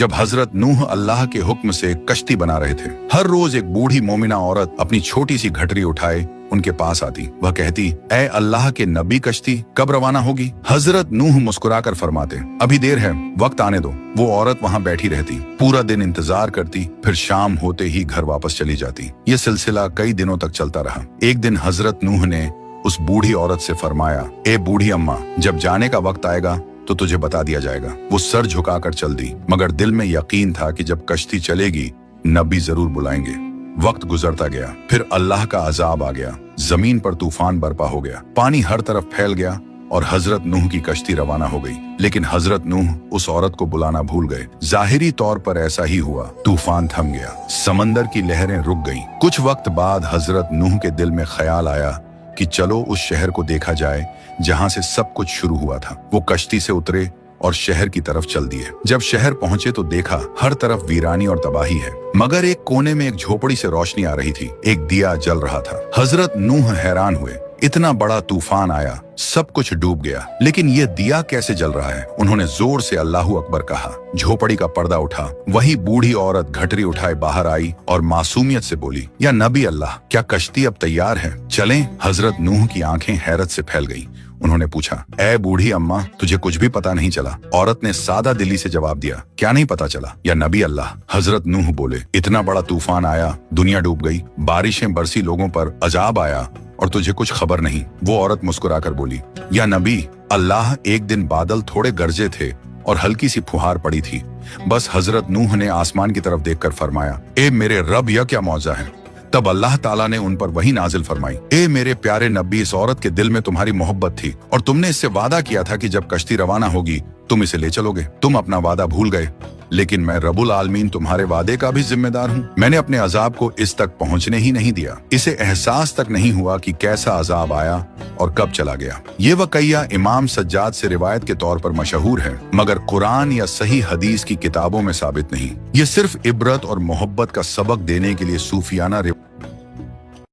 जब हजरत नूह अल्लाह के हुक्म से कश्ती बना रहे थे। हर रोज एक बूढ़ी मोमिना औरत अपनी छोटी सी घटरी उठाए उनके पास आती। वह कहती, ऐ अल्लाह के नबी, कश्ती कब रवाना होगी? हजरत नूह मुस्कुराकर फरमाते, अभी देर है, वक्त आने दो। वो औरत वहाँ बैठी रहती, पूरा दिन इंतजार करती, फिर शाम होते ही घर वापस चली जाती। ये सिलसिला कई दिनों तक चलता रहा। एक दिन हजरत नूह ने उस बूढ़ी औरत से फरमाया, ए बूढ़ी अम्मा, जब जाने का वक्त आएगा तो तुझे बता दिया जाएगा। वो सर झुकाकर चल दी, मगर दिल में यकीन था कि जब कश्ती चलेगी नबी जरूर बुलाएंगे। वक्त गुजरता गया, फिर अल्लाह का अजाब आ गया। जमीन पर तूफान बर्पा हो गया, पानी हर तरफ फैल गया और हजरत नूह की कश्ती रवाना हो गई। लेकिन हजरत नूह उस औरत को बुलाना भूल गए। जाहिरी तौर पर ऐसा ही हुआ। तूफान थम गया, समंदर की लहरें रुक गईं। कुछ वक्त बाद हजरत नूह के दिल में ख्याल आया कि चलो उस शहर को देखा जाए जहां से सब कुछ शुरू हुआ था। वो कश्ती से उतरे और शहर की तरफ चल दिए। जब शहर पहुंचे तो देखा हर तरफ वीरानी और तबाही है, मगर एक कोने में एक झोपड़ी से रोशनी आ रही थी, एक दिया जल रहा था। हजरत नूह हैरान हुए, इतना बड़ा तूफान आया, सब कुछ डूब गया, लेकिन ये दिया कैसे जल रहा है? उन्होंने जोर से अल्लाहू अकबर कहा। झोपड़ी का पर्दा उठा, वही बूढ़ी औरत घटरी उठाए बाहर आई और मासूमियत से बोली, या नबी अल्लाह, क्या कश्ती अब तैयार है? चलें। हजरत नूह की आंखें हैरत से फैल गईं। उन्होंने पूछा, ए बूढ़ी अम्मा, तुझे कुछ भी पता नहीं चला? औरत ने सादा दिली से जवाब दिया, क्या नहीं पता चला? या नबी अल्लाह। हजरत नूह बोले, इतना बड़ा तूफान आया, दुनिया डूब गई, बारिशें बरसी, लोगों पर अजाब आया और तुझे कुछ खबर नहीं। वो औरत मुस्कुराकर बोली, या नबी अल्लाह, एक दिन बादल थोड़े गरजे थे और हल्की सी फुहार पड़ी थी। बस हजरत नूह ने आसमान की तरफ देखकर फरमाया, ए मेरे रब, यह क्या मौजा है? तब अल्लाह ताला ने उन पर वही नाजिल फरमाई, ए मेरे प्यारे नबी, इस औरत के दिल में तुम्हारी मोहब्बत थी और तुमने इससे वादा किया था कि जब कश्ती रवाना होगी तुम इसे ले चलोगे। तुम अपना वादा भूल गए, लेकिन मैं रब्बुल आलमीन तुम्हारे वादे का भी जिम्मेदार हूँ। मैंने अपने अजाब को इस तक पहुँचने ही नहीं दिया। इसे एहसास तक नहीं हुआ कि कैसा अजाब आया और कब चला गया। ये वक़िया इमाम सज्जाद से रिवायत के तौर पर मशहूर है, मगर कुरान या सही हदीस की किताबों में साबित नहीं। ये सिर्फ इबरत और मोहब्बत का सबक देने के लिए सूफियाना